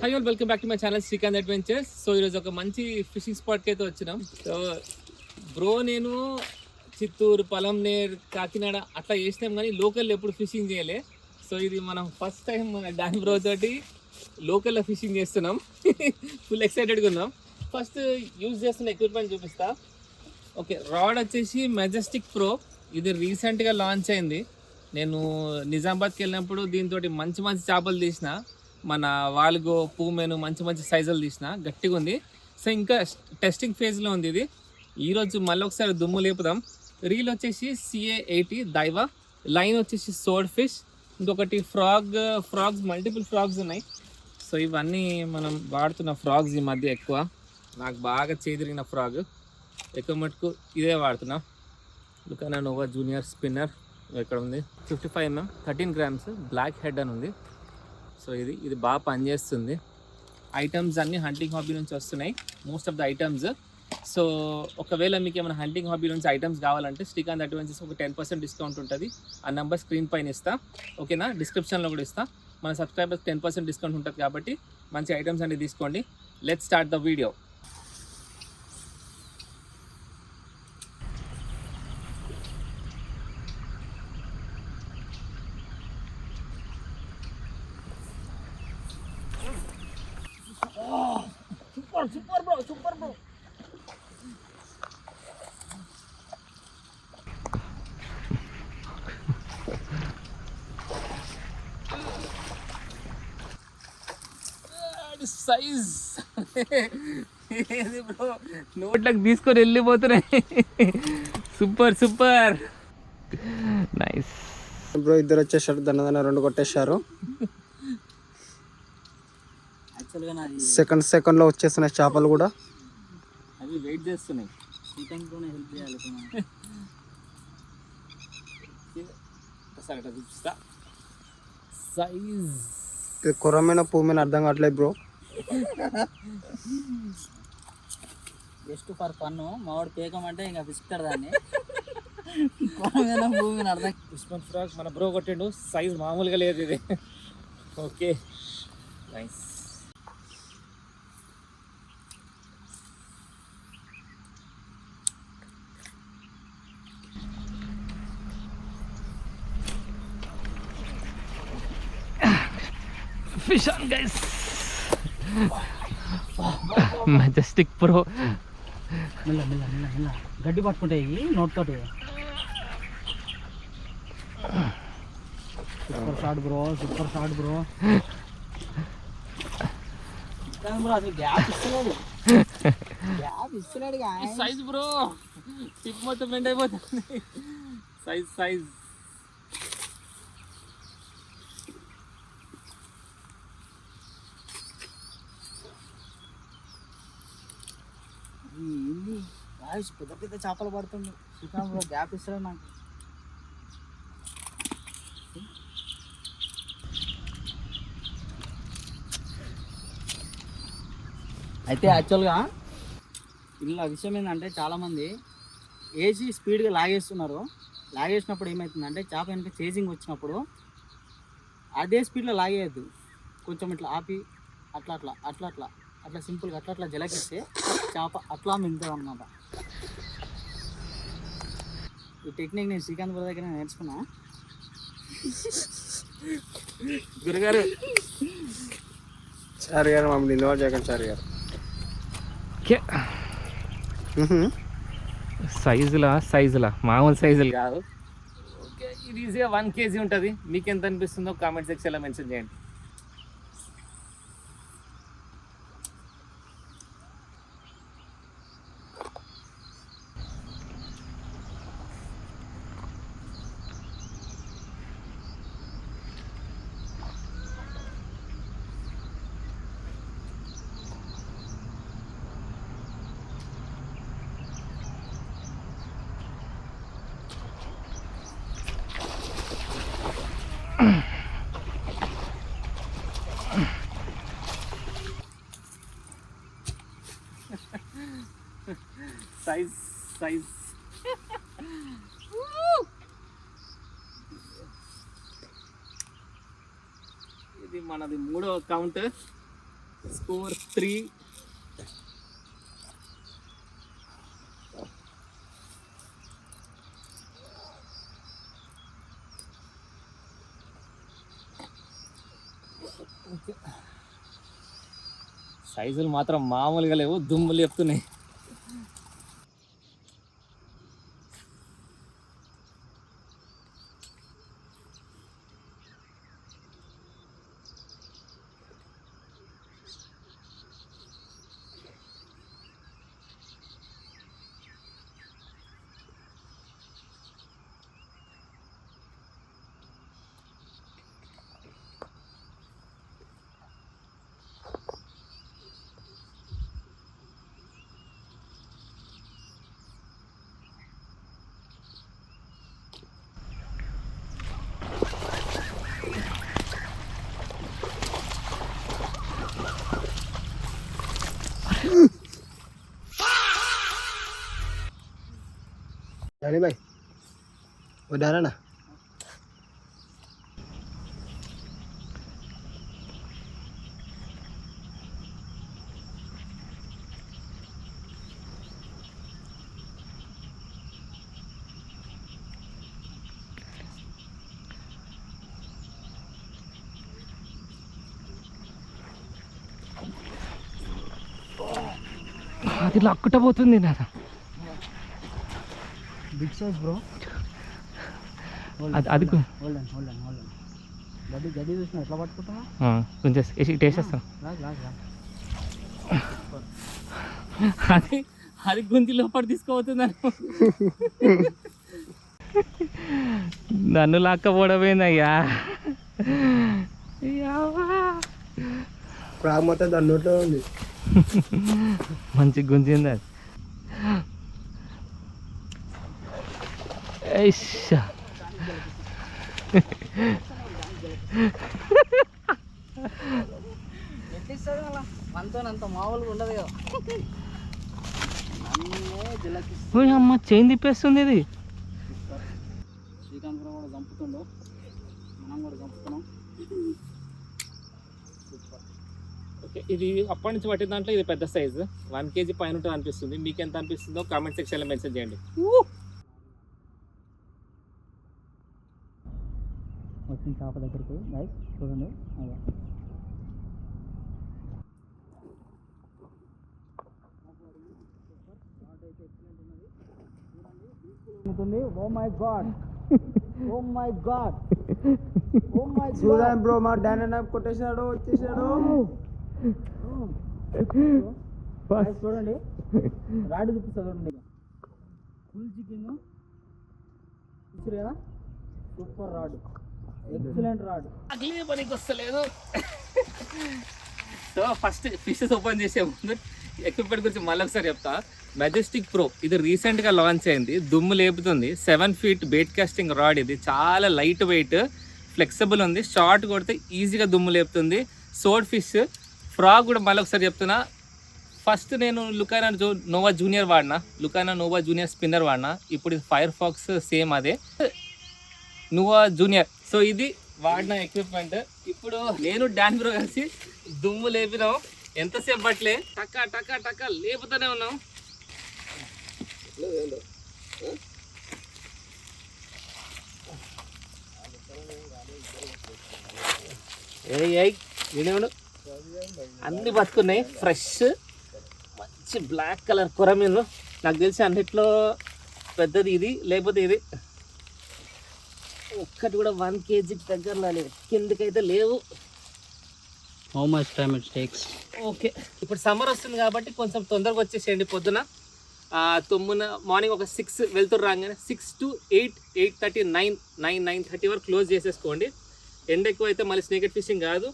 High all welcome back to my channel Srikanth adventures. So ఈరోజు ఒక మంచి ఫిషింగ్ స్పాట్కి అయితే వచ్చినాం. సో బ్రో నేను చిత్తూరు, పలంనేర్, కాకినాడ అట్లా చేసినాం కానీ లోకల్ ఎప్పుడు ఫిషింగ్ చేయలే. సో ఇది మనం ఫస్ట్ టైం మన డాన్ బ్రో తోటి లోకల్లో ఫిషింగ్ చేస్తున్నాం. ఫుల్ ఎక్సైటెడ్గా ఉన్నాం. ఫస్ట్ యూజ్ చేస్తున్న ఎక్విప్మెంట్ చూపిస్తా. ఓకే, రాడ్ వచ్చేసి మెజెస్టిక్ ప్రో. ఇది రీసెంట్గా లాంచ్ అయింది. నేను నిజామాబాద్కి వెళ్ళినప్పుడు దీంతో మంచి మంచి చేపలు తీసిన, మన వాల్గో, పూమెను మంచి మంచి సైజులు తీసిన, గట్టిగా ఉంది. సో ఇంకా టెస్టింగ్ ఫేజ్లో ఉంది ఇది. ఈరోజు మళ్ళీ ఒకసారి దుమ్ము లేపుదాం. రీల్ వచ్చేసి CA80 దైవ, లైన్ వచ్చేసి సోడ్ ఫిష్, ఇంకొకటి ఫ్రాగ్స్ మల్టిపుల్ ఫ్రాగ్స్ ఉన్నాయి. సో ఇవన్నీ మనం వాడుతున్న ఫ్రాగ్స్ ఈ మధ్య ఎక్కువ. నాకు బాగా చేదిరిగిన ఫ్రాగ్ ఎక్కువ మటుకు ఇదే వాడుతున్నా. లుకానా నోవా జూనియర్ స్పిన్నర్ ఇక్కడ ఉంది. 55mm 13 grams బ్లాక్ హెడ్ అని ఉంది. సో ఇది బాగా పనిచేస్తుంది. ఐటమ్స్ అన్నీ హంటింగ్ హాబీ నుంచి వస్తున్నాయి, most of the items. So ఒకవేళ మీకు ఏమైనా హంటింగ్ హాబీ నుంచి ఐటమ్స్ కావాలంటే శ్రీకాంత్ అడ్వెంచర్స్ ఒక 10% డిస్కౌంట్ ఉంటుంది. ఆ నెంబర్ స్క్రీన్ పైన ఇస్తా, ఓకేనా? డిస్క్రిప్షన్లో కూడా ఇస్తా. మన సబ్స్క్రైబర్స్ 10% డిస్కౌంట్ ఉంటుంది కాబట్టి మంచి ఐటమ్స్ అన్ని తీసుకోండి. Let's start the video. Super bro. Size ఏది బ్రో, నోట్లకు తీసుకొని వెళ్ళిపోతున్నాయి. Super nice bro. ఇద్దరు వచ్చేసారు, దన్న 2 కొట్టేశారు. సెకండ్ లో వచ్చేసిన చేపలు కూడా అవి వెయిట్ చేస్తున్నాయి. చూపిస్తా సైజ్. ఇది కొరమైన పూమైన అర్థం కావట్లేదు బ్రో. జస్ట్ ఫర్ ఫన్ మావాడు పేకమంటే ఇంకా పిసుకుతాడు దాన్ని. కొరమైన భూమిని అర్థం. ఉస్మాన్ ఫ్రాగ్ మన బ్రో కొట్టిండు. సైజ్ మామూలుగా లేదు ఇది. Okay nice. Fish on guys. Majestic pro. మెల్ల గడ్డి పట్టుకుంటాయి నోట్ తోటి. Super shot bro. అసలు గ్యాప్ ఇస్తున్నాడు. సైజ్ బ్రో, టిప్ మొత్తం బెండ్ అయిపోతుంది. సైజ్ ఏంది వాయిస్ పెద్ద చేపలు పడుతుంది. శ్రీకాంత్ బ్రో గ్యాప్ ఇస్తాడు నాకు. అయితే యాక్చువల్గా ఇలా విషయం ఏంటంటే చాలామంది వేసి స్పీడ్గా లాగేస్తున్నారు. లాగేసినప్పుడు ఏమవుతుందంటే చేప వెనక చేజింగ్ వచ్చినప్పుడు అదే స్పీడ్లో లాగేయద్దు. కొంచెం ఇట్లా ఆపి అట్లా సింపుల్గా అట్లా జలకిస్తే చేప అట్లా మిగులుతుంది అన్నమాట. ఈ టెక్నిక్ నేను శ్రీకాంత్ బ్రో దగ్గర నేర్చుకున్నా. గురుగారు చారి గారు మమ్మల్ని ఇన్వాల్వ్ చేయకండి చారి గారు. సైజులా మామూలు సైజులు కాదు. ఓకే, ఇది ఈజీగా 1 kg ఉంటుంది. మీకు ఎంత అనిపిస్తుందో కామెంట్ సెక్షన్లో మెన్షన్ చేయండి. సైజ్ ఇది మనది 3వ కౌంట్. స్కోర్ 3. సైజులు మాత్రం మామూలుగా లేవు, దుమ్ములు చెప్తున్నాయి. रानी भाई वो डाला ना అది లక్కుట పోతుంది నాన్న. Big size bro. అది గడ్డి చూసిన ఎట్లా పట్టుకుంటున్నా కొంచెం టేస్ట్ చేస్తాం. అది గుంతి లోపల తీసుకోబోతుంది నన్ను లాక్కపోవడమేనయ్యా. క్రాబ్ మొత్తం దాని నోట్లో ఉంది. మంచి గుంజింది అది. మనతోనంత మామూలుగా ఉండదు కదా. అమ్మ చైన్ తిప్పేస్తుంది ఇది. శ్రీకాంత్ కూడా చంపుతుండో, మనం కూడా చంపుతున్నాం. ఓకే, ఇది అప్పటి నుంచి పట్టిన దాంట్లో ఇది పెద్ద సైజు, 1 kg పైన ఉంటుంది అనిపిస్తుంది. మీకు ఎంత అనిపిస్తుందో కామెంట్ సెక్షన్లో మెన్షన్ చేయండి. వచ్చిన చేప దగ్గరికి గైస్ చూడండి. Oh my god, oh my god, oh my god. చూడండి బ్రో, మా డాన్ కొట్టేశాడు, వచ్చేసాడు. చూడండి రాడు చూపిస్తా చూడండి. ఫుల్ చికెన్ చూసారు కదా, సూపర్ రాడ్, ఎక్సలెంట్ రాడ్. అగ్లే పనికి వస్తలేదు. సో ఫస్ట్ ఫిషెస్ ఓపెన్ చేసే ముందు ఎక్విప్మెంట్ గురించి మళ్ళీ ఒకసారి చెప్తా. మెజెస్టిక్ ప్రో ఇది రీసెంట్గా లాంచ్ అయింది, దుమ్ము లేపుతుంది. 7 feet బెయిట్ కాస్టింగ్ రాడ్. ఇది చాలా లైట్ వెయిట్, ఫ్లెక్సిబుల్ ఉంది. షార్ట్ కొడితే ఈజీగా దుమ్ము లేపుతుంది. సోడ్ ఫిష్ ఫ్రాగ్ కూడా మళ్ళీ ఒకసారి చెప్తున్నా. ఫస్ట్ నేను లుకానా నోవా జూనియర్ వాడినా, లుకానా నోవా జూనియర్ స్పిన్నర్ వాడినా. ఇప్పుడు ఇది ఫైర్ ఫాక్స్ సేమ్ అదే నోవా జూనియర్. సో ఇది వాడిన ఎక్విప్మెంట్. ఇప్పుడు నేను డాన్ బ్రో కలిసి దుమ్ము లేపినాం. ఎంతసేపు పట్లే టకా టకా టకా లేపుతూనే ఉన్నాం. అన్ని బతుకున్నాయి ఫ్రెష్, మంచి బ్లాక్ కలర్ కొరమీను. నాకు తెలిసి అన్నిట్లో పెద్దది ఇది, లేకపోతే ఇది. ఒక్కటి కూడా 1 kg దగ్గరలో లేదు, కిందకైతే లేవు. How much time it takes? Okay, ఇప్పుడు సమ్మర్ వస్తుంది కాబట్టి కొంచెం తొందరగా వచ్చేసేయండి. పొద్దున 9 మార్నింగ్ ఒక 6 వెళ్తురు రాగానే 6 to 8, 8:30, 9:30 వరకు క్లోజ్ చేసేసుకోండి. ఎండ ఎక్కువ అయితే మళ్ళీ స్నేకెట్ ఫిషింగ్ కాదు.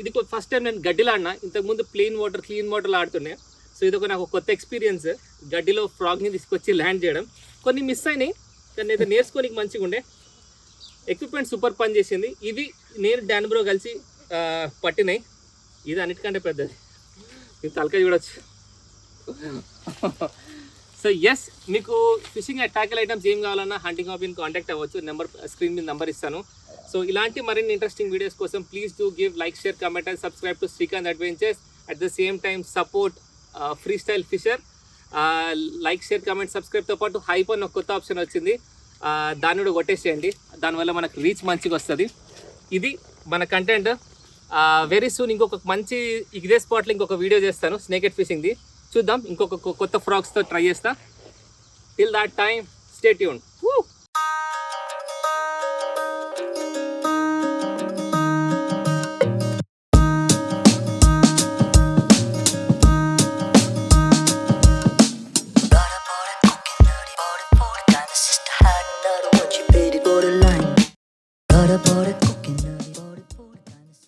ఇది ఫస్ట్ టైం నేను గడ్డిలో ఆడినా. ఇంతకుముందు ప్లెయిన్ వాటర్, క్లీన్ వాటర్లో ఆడుతుండే. సో ఇది నాకు కొత్త ఎక్స్పీరియన్స్, గడ్డిలో ఫ్రాగ్ని తీసుకొచ్చి ల్యాండ్ చేయడం. కొన్ని మిస్ అయినాయి కానీ అయితే నేర్చుకోనికి మంచిగా ఉండే. ఎక్విప్మెంట్ సూపర్ పని చేసింది. ఇది నేను డాన్ బ్రో కలిసి పట్టినాయి. ఇది అన్నిటికంటే పెద్దది, ఇది తలకాయ చూడొచ్చు. సో ఎస్, మీకు ఫిషింగ్ అండ్ ట్యాకిల్ ఐటమ్స్ ఏం కావాలన్నా హంటింగ్ హాబీని కాంటాక్ట్ అవ్వచ్చు. నెంబర్ స్క్రీన్ మీద నెంబర్ ఇస్తాను. సో ఇలాంటి మరిన్ని ఇంట్రెస్టింగ్ వీడియోస్ కోసం please do give like, share, comment and subscribe to Srikanth adventures. At the same time support free style fisher. Like, share, comment, సబ్స్క్రైబ్తో పాటు హైప్ అని ఒక కొత్త ఆప్షన్ వచ్చింది, దాన్ని కూడా కొట్టేసేయండి. దానివల్ల మనకు రీచ్ మంచిగా వస్తుంది. ఇది మన కంటెంట్. వెరీ సూన్ ఇంకొక మంచి ఇదే స్పాట్లో ఇంకొక వీడియో చేస్తాను స్నేకెట్ ఫిషింగ్ది. చూద్దాం, ఇంకొక కొత్త ఫ్రాగ్స్తో ట్రై చేస్తా. Till that time stay tuned.